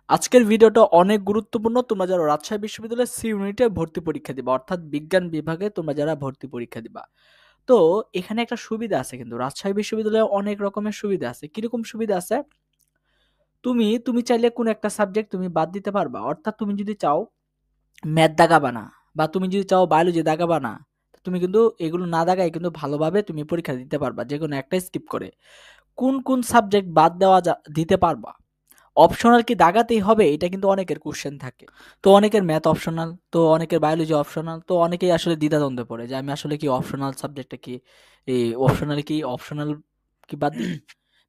আজকের ভিডিওটা অনেক গুরুত্বপূর্ণ। তোমরা যারা রাজশাহী বিশ্ববিদ্যালয়ের সি ইউনিটে ভর্তি পরীক্ষা দিবা, অর্থাৎ বিজ্ঞান বিভাগে তোমরা যারা ভর্তি পরীক্ষা দিবা। তো এখানে একটা সুবিধা আছে, কিন্তু রাজশাহী বিশ্ববিদ্যালয়ে অনেক রকমের সুবিধা আছে। কিরকম সুবিধা আছে? তুমি চাইলে কোন একটা সাবজেক্ট তুমি বাদ দিতে পারবা। অর্থাৎ তুমি যদি চাও ম্যাথ দাগাবা না, বা তুমি যদি চাও বায়োলজি দাগাবা না, তুমি কিন্তু এগুলো না দাগাই কিন্তু ভালোভাবে তুমি পরীক্ষা দিতে পারবা, যে কোনো একটা স্কিপ করে। কোন কোন সাবজেক্ট বাদ দিতে পারবা? অপশনাল কি দাগাতেই হবে? এটা কিন্তু অনেকের কোশ্চেন থাকে। তো অনেকের ম্যাথ অপশনাল, তো অনেকের বায়োলজি অপশনাল, তো অনেকেই আসলে দ্বিধাদ্বন্দ্বে পড়ে যে আমি আসলে কি অপশনাল সাবজেক্টটা কি, এই অপশনাল কি বাদ দিই,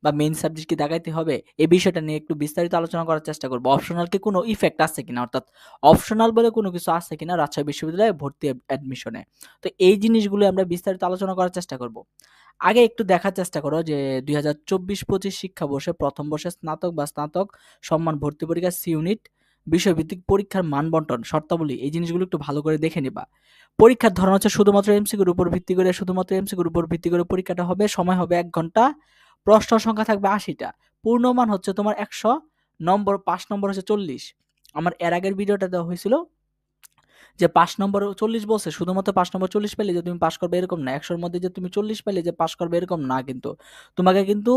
বা মেইন সাবজেক্ট কি দাগাইতে হবে? এই বিষয়টা নিয়ে একটু বিস্তারিত আলোচনা করার চেষ্টা করবো। অপশনাল কি কোনো ইফেক্ট আছে কিনা, অর্থাৎ অপশনাল বলে কোনো কিছু আছে কিনা রাজশাহী বিশ্ববিদ্যালয়ে ভর্তি অ্যাডমিশনে। তো এই জিনিসগুলো আমরা বিস্তারিত আলোচনা করার চেষ্টা করব। আগে একটু দেখার চেষ্টা করো যে 2024-25 শিক্ষাবর্ষে প্রথম বর্ষে স্নাতক বা স্নাতক সম্মান ভর্তি পরীক্ষা সি ইউনিট বিষয়ভিত্তিক পরীক্ষার মান বন্টন শর্তাবলী, এই জিনিসগুলো একটু ভালো করে দেখে নিবা। পরীক্ষার ধরন হচ্ছে শুধুমাত্র এমসিকিউর উপর ভিত্তি করে পরীক্ষাটা হবে। সময় হবে 1 ঘন্টা। প্রশ্ন সংখ্যা থাকবে 80টা। পূর্ণমান হচ্ছে তোমার 100 নম্বর, 5 নম্বর হচ্ছে 40। আমার এর আগের ভিডিওটা দেওয়া হয়েছিল যে 5 নম্বর 40 বলছে, শুধুমাত্র 5 নম্বর 40 পেলে যে তুমি পাশ করবে এরকম না, 100-র মধ্যে যে তুমি 40 পেলে যে পাশ করবে এরকম না, কিন্তু তোমাকে কিন্তু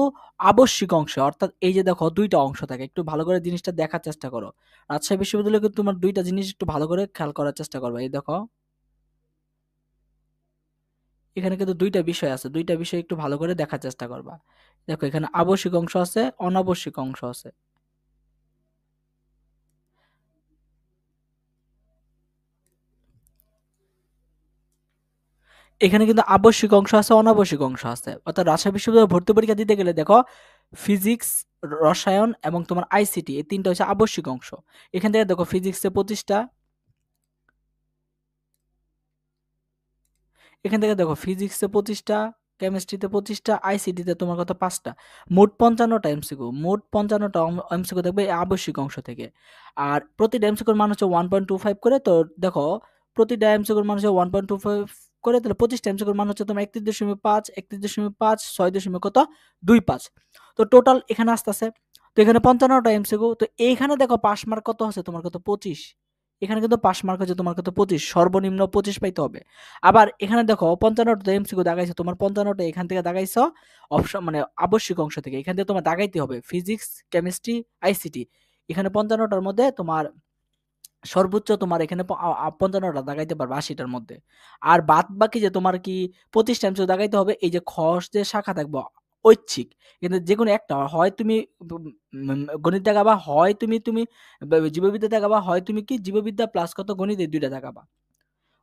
আবশ্যিক অংশে, অর্থাৎ এই যে দেখো দুইটা অংশ থাকে, একটু ভালো করে জিনিসটা দেখার চেষ্টা করো। রাজশাহী বিশ্ববিদ্যালয়ে কিন্তু তোমার দুইটা জিনিস একটু ভালো করে খেয়াল করার চেষ্টা করবে। এই দেখো, এখানে কিন্তু দুইটা বিষয় আছে, দুইটা বিষয় একটু ভালো করে দেখার চেষ্টা করবা। দেখো, এখানে আবশ্যিক অংশ আছে, অনাবশ্যিক অংশ আছে। এখানে কিন্তু আবশ্যিক অংশ আছে, অনাবশ্যিক অংশ আছে। অর্থাৎ রাজশাহী বিশ্ববিদ্যালয়ে ভর্তি পরীক্ষা দিতে গেলে দেখো, ফিজিক্স, রসায়ন এবং তোমার আইসিটি, এই তিনটা হচ্ছে আবশ্যিক অংশ। এখান থেকে দেখো, ফিজিক্সে 25টা, এখান থেকে দেখো ফিজিক্সে 25টা, কেমিস্ট্রিতে 25টা, আইসিটিতে তোমার কত 5টা। মোট 55টা এমসিকিউ, মোট 55টা এমসিকিউ দেখবে এই আবশ্যিক অংশ থেকে। আর প্রতিটা এমসিকিউর মান হচ্ছে 1.25 করে। তো দেখো, প্রতিটা এমসিকিউর মান হচ্ছে 1.25 করে, তাহলে 25টা এমসিকিউর মান হচ্ছে তোমার 31.5, 31.5, 6 দশমিক কত, 25। তো টোটাল এখানে আসতেছে। তো এখানে 55টা এমসিকিউ। তো এইখানে দেখো পাস মার্ক কত হচ্ছে তোমার, কত 25। এখানে কিন্তু পাস মার্ক হচ্ছে তোমার কত 25, সর্বনিম্ন 25 পাইতে হবে। আবার এখানে দেখো 55টা এমসিকিউ দাগাইছো, তোমার 55টা এখান থেকে দাগাইছো অপশন, মানে আবশ্যিক অংশ থেকে। এখান থেকে তোমার দাগাইতে হবে ফিজিক্স, কেমিস্ট্রি, আইসিটি। এখানে 55টার মধ্যে তোমার সর্বোচ্চ তোমার এখানে 55টা দাগাইতে পারবে 80টার মধ্যে। আর বাদ বাকি যে তোমার কি 25টা এমসিকিউ দাগাইতে হবে, এই যে যে শাখা থাকবে ঐচ্ছিক, কিন্তু যে কোনো একটা হয় তুমি গণিত দাগাবা, হয় তুমি জীববিদ্যা দাগাবা, হয় তুমি কি জীববিদ্যা প্লাস কত গণিত, এই দুইটা দাগাবা।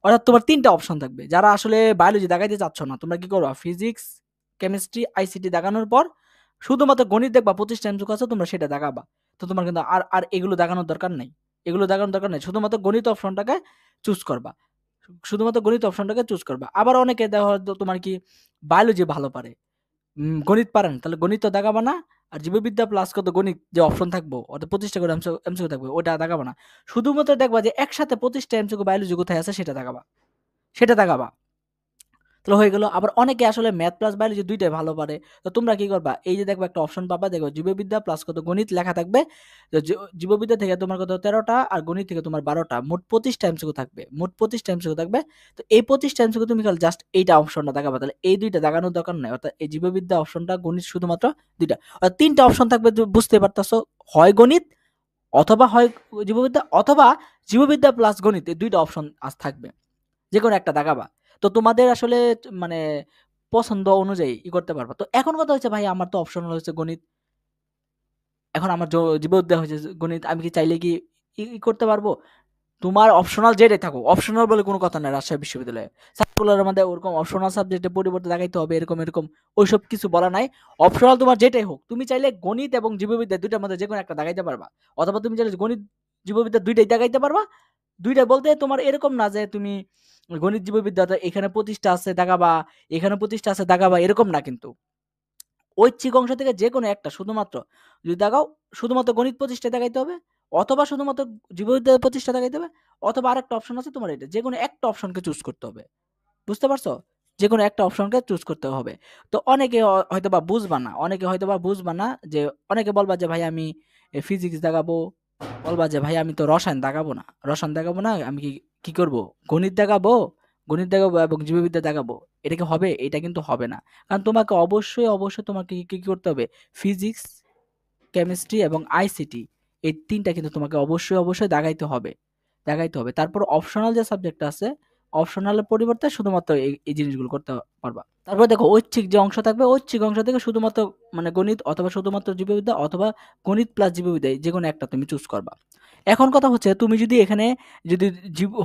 অর্থাৎ তোমার ৩টা অপশন থাকবে। যারা আসলে বায়োলজি দাগাইতে চাচ্ছ না, তোমরা কি করবা? ফিজিক্স, কেমিস্ট্রি, আইসিটি দাগানোর পর শুধুমাত্র গণিত দেখবা ২৫ টা এমসিকিউ আছে, তোমরা সেটা দাগাবা। তো তোমার কিন্তু আর এগুলো দাগানোর দরকার নাই। এগুলো দাগানোর দরকার নাই। শুধুমাত্র গণিত অপশনটাকে চুজ করবা। শুধুমাত্র গণিত অপশনটাকে চুজ করবা। আবার অনেকে দেখা হয়তো তোমার কি বায়োলজি ভালো পারে, গণিত পারেন, তাহলে গণিত তো দাগাবা না। আর জীববিদ্যা প্লাস কত গণিত যে অপশন থাকবো, অর্থাৎ 25টা করে এমসিকিউ থাকবে, ওটা দাগাবা না। শুধুমাত্র দেখবা যে একসাথে 25টা এমসিকিউ বায়োলজি কোথায় আছে সেটা দাগাবা, সেটা দাগাবা। তাহলে হয়ে গেল। আবার অনেকে আসলে ম্যাথ প্লাস বায়োলজি দুইটাই ভালো পারে। তো তোমরা কি করবা? এই যে দেখবা একটা অপশন পাবা, দেখো জীববিদ্যা প্লাস কত গণিত লেখা থাকবে। তো জীববিদ্যা থেকে তোমার কত 13টা, আর গণিত থেকে তোমার 12টা, মোট 25টা এমসিকিউ থাকবে। মোট 25টা এমসিকিউ থাকবে। তো এই 25টা এমসিকিউ তুমি খালি জাস্ট এইটা অপশনটা দাগাবা। তাহলে এই দুইটা দাগানোর দরকার নাই। অর্থাৎ এই জীববিদ্যা অপশনটা, গণিত শুধুমাত্র দুইটা। অর্থাৎ 3টা অপশন থাকবে, বুঝতে পারতাছো? হয় গণিত, অথবা হয় জীববিদ্যা, অথবা জীববিদ্যা প্লাস গণিত, এই দুইটা অপশন আজ থাকবে। যেকোনো একটা দাগাবা। তো তোমাদের আসলে মানে পছন্দ অনুযায়ী করতে পারবা। তো এখন কথা হচ্ছে, ভাই আমার তো অপশনাল হচ্ছে গণিত। এখন আমার জীববিদ্যা হয়েছে গণিত। আমি কি চাইলে কি করতে পারবো? তোমার অপশনাল যেটাই থাকুক, অপশনাল বলে কোনো কথা নাই রাজশাহী বিশ্ববিদ্যালয়ে। সার্কুলারের মধ্যে ওরকম অপশনাল সাবজেক্টের পরিবর্তে দেখাইতে হবে এরকম ওইসব কিছু বলা নাই। অপশনাল তোমার যেটাই হোক, তুমি চাইলে গণিত এবং জীববিদ্যা দুইটার মধ্যে যেকোনো একটা দেখাইতে পারবা। অথবা তুমি চাইলে গণিত, জীববিদ্যা দুইটাই দেখাইতে পারবা। দুইটা বলতে তোমার এরকম না যে তুমি গণিত জীববিদ্যাতে এখানে 25টা আছে দাগাবা, এখানে 25টা আছে দাগাবা, এরকম না কিন্তু। ঐচ্ছিক অংশ থেকে যেকোনো একটা শুধুমাত্র যদি দাগাও, শুধুমাত্র গণিত 25টা দেখাইতে হবে, অথবা শুধুমাত্র জীববিদ্যা 25টা দেখাইতে হবে, অথবা আরেকটা অপশন আছে তোমার, এটা যেকোনো একটা অপশনকে চুজ করতে হবে। বুঝতে পারছো? যেকোনো একটা অপশনকে চুজ করতে হবে। তো অনেকে হয়তোবা বুঝবা না, অনেকে হয়তোবা বুঝবা না যে, অনেকে বলবা যে ভাই আমি ফিজিক্স দাগাবো, বলবা যে ভাই আমি তো রসায়ন দাগাবো না, আমি কি করব, গণিত দাগাবো, গণিত দাগাবো এবং জীববিদ্যা দাগাবো, এটা কি হবে? এটা কিন্তু হবে না। কারণ তোমাকে অবশ্যই তোমাকে কি কি করতে হবে, ফিজিক্স, কেমিস্ট্রি এবং আইসিটি, এই তিনটা কিন্তু তোমাকে অবশ্যই দাগাইতে হবে। তারপর অপশনাল যে সাবজেক্ট আছে, অপশনালের পরিবর্তে শুধুমাত্র এই জিনিসগুলো করতে পারবা। তারপর দেখো ঐচ্ছিক যে অংশ থাকবে, ঐচ্ছিক অংশ থেকে শুধুমাত্র মানে গণিত অথবা শুধুমাত্র জীববিদ্যা অথবা গণিত প্লাস জীববিদ্যা, যে কোনো একটা তুমি চুজ করবা। এখন কথা হচ্ছে তুমি যদি এখানে যদি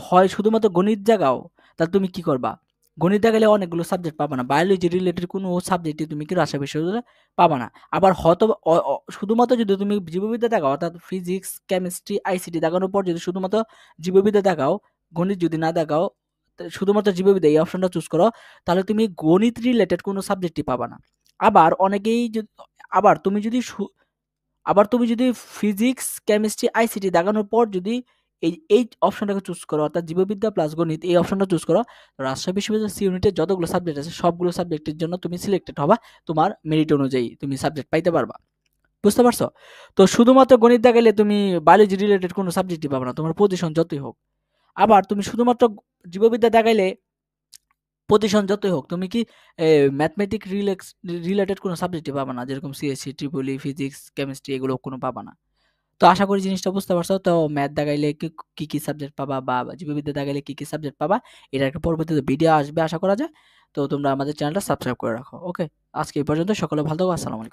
হয় শুধুমাত্র গণিত জাগাও, তাহলে তুমি কি করবা? গণিত জাগালে অনেকগুলো সাবজেক্ট পাবা না, বায়োলজি রিলেটেড কোনো সাবজেক্টই তুমি কি রাজশাহী বিশ্ববিদ্যালয়ে পাবা না। আবার হয়তো শুধুমাত্র যদি তুমি জীববিদ্যা দেখাও, অর্থাৎ ফিজিক্স, কেমিস্ট্রি, আইসিটি দেখানোর পর যদি শুধুমাত্র জীববিদ্যা দেখাও, গণিত যদি না দেখাও, শুধুমাত্র জীববিদ্যা এই অপশনটা চুজ করো, তাহলে তুমি গণিত রিলেটেড কোনো সাবজেক্টই পাবা না। আবার অনেকেই আবার তুমি যদি আবার তুমি যদি ফিজিক্স, কেমিস্ট্রি, আইসিটি দেখানোর পর যদি এই অপশনটাকে চুজ করো, অর্থাৎ জীববিদ্যা প্লাস গণিত এই অপশনটা চুজ করো, রাজশাহী বিশ্ববিদ্যালয় সি ইউনিটের যতগুলো সাবজেক্ট আছে সবগুলো সাবজেক্টের জন্য তুমি সিলেক্টেড হবা, তোমার মেরিট অনুযায়ী তুমি সাবজেক্ট পাইতে পারবা। বুঝতে পারছো? তো শুধুমাত্র গণিত দেখাইলে তুমি বায়োলজি রিলেটেড কোনো সাবজেক্টই পাবে না, তোমার পজিশন যতই হোক। আবার তুমি শুধুমাত্র জীববিদ্যা দেখাইলে পজিশন যতই হোক, তুমি কি ম্যাথমেটিক রিলেটেড কোনো সাবজেক্টই পাবা না, যেরকম সিএসসি, ট্রিপল ই, ফিজিক্স, কেমিস্ট্রি এগুলো কোনো পাবা না। তো আশা করি জিনিসটা বুঝতে পারছো। তো ম্যাথ দাগাইলে কি সাবজেক্ট পাবা বা জীববিদ্যা দাগাইলে কি সাবজেক্ট পাবা, এটা একটা পরবর্তীতে ভিডিও আসবে আশা করা যায়। তো তোমরা আমাদের চ্যানেলটা সাবস্ক্রাইব করে রাখো। ওকে, আজকে এই পর্যন্ত। সকলে ভালো থাকো। আসসালামু আলাইকুম।